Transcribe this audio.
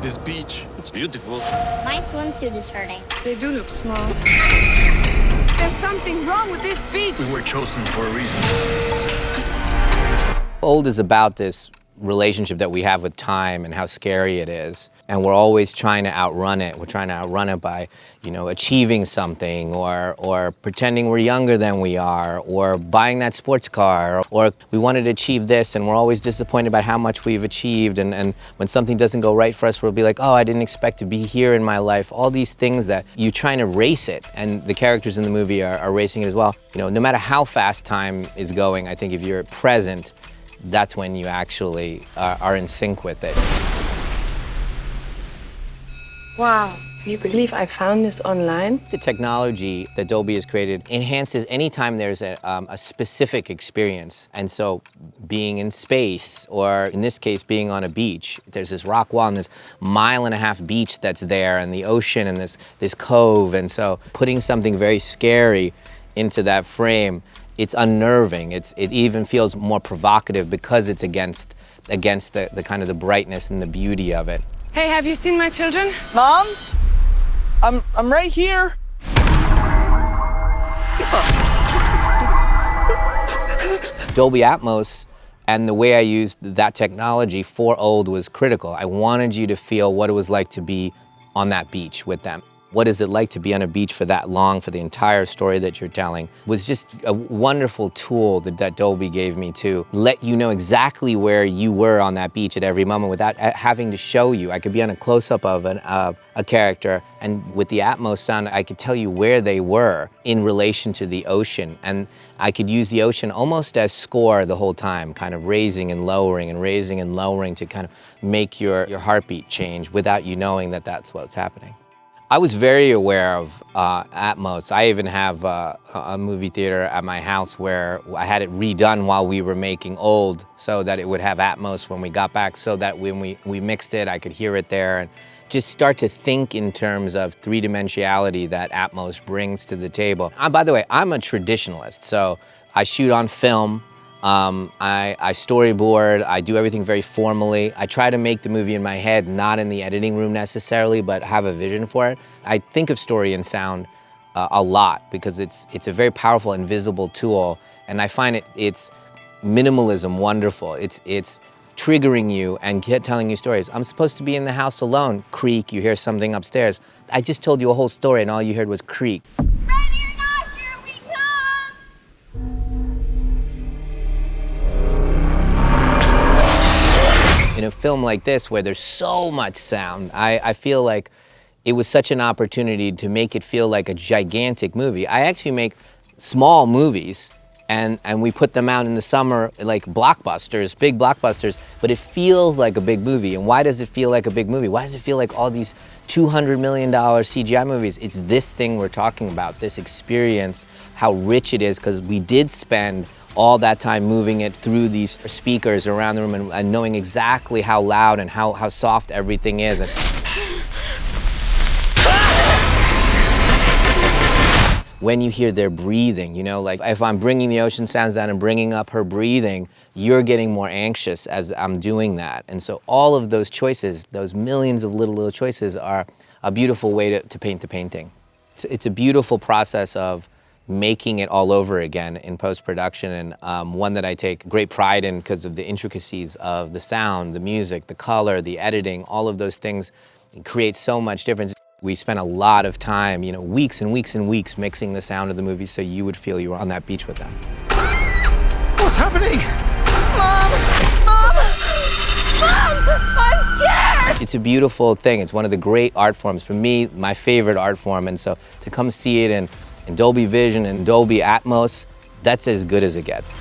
This beach, it's beautiful. My swimsuit is hurting. They do look small. There's something wrong with this beach. We were chosen for a reason. Old is about this relationship that we have with time and how scary it is. And we're always trying to outrun it. We're trying to outrun it by, achieving something or pretending we're younger than we are or buying that sports car or we wanted to achieve this and we're always disappointed about how much we've achieved and when something doesn't go right for us, we'll be like, oh, I didn't expect to be here in my life. All these things that you're trying to race it and the characters in the movie are racing it as well. No matter how fast time is going, I think if you're present, that's when you actually are in sync with it. Wow, can you believe I found this online? The technology that Dolby has created enhances anytime there's a specific experience. And so being in space, or in this case, being on a beach, there's this rock wall and this 1.5-mile beach that's there and the ocean and this cove. And so putting something very scary into that frame, it's unnerving. It even feels more provocative because it's against the kind of the brightness and the beauty of it. Hey, have you seen my children? Mom? I'm right here. Dolby Atmos and the way I used that technology for Old was critical. I wanted you to feel what it was like to be on that beach with them. What is it like to be on a beach for that long, for the entire story that you're telling, was just a wonderful tool that Dolby gave me to let you know exactly where you were on that beach at every moment without having to show you. I could be on a close-up of a character, and with the Atmos sound, I could tell you where they were in relation to the ocean. And I could use the ocean almost as score the whole time, kind of raising and lowering and raising and lowering to kind of make your heartbeat change without you knowing that that's what's happening. I was very aware of Atmos. I even have a movie theater at my house where I had it redone while we were making Old so that it would have Atmos when we got back, so that when we mixed it, I could hear it there and just start to think in terms of three-dimensionality that Atmos brings to the table. By the way, I'm a traditionalist, so I shoot on film. I storyboard, I do everything very formally. I try to make the movie in my head, not in the editing room necessarily, but have a vision for it. I think of story and sound a lot because it's a very powerful, invisible tool, and I find it's minimalism wonderful. It's triggering you and telling you stories. I'm supposed to be in the house alone. Creak, you hear something upstairs. I just told you a whole story and all you heard was creak. In a film like this, where there's so much sound, I feel like it was such an opportunity to make it feel like a gigantic movie. I actually make small movies, and we put them out in the summer like blockbusters, big blockbusters, but it feels like a big movie. And why does it feel like a big movie? Why does it feel like all these $200 million CGI movies? It's this thing we're talking about, this experience, how rich it is, because we did spend all that time moving it through these speakers around the room and knowing exactly how loud and how soft everything is. And when you hear their breathing, like if I'm bringing the ocean sounds down and bringing up her breathing, you're getting more anxious as I'm doing that. And so all of those choices, those millions of little choices, are a beautiful way to paint the painting. It's a beautiful process of making it all over again in post-production, and one that I take great pride in because of the intricacies of the sound, the music, the color, the editing, all of those things create so much difference. We spent a lot of time, weeks and weeks and weeks mixing the sound of the movie so you would feel you were on that beach with them. What's happening? Mom! I'm scared! It's a beautiful thing. It's one of the great art forms. For me, my favorite art form, and so to come see it in Dolby Vision and Dolby Atmos, that's as good as it gets.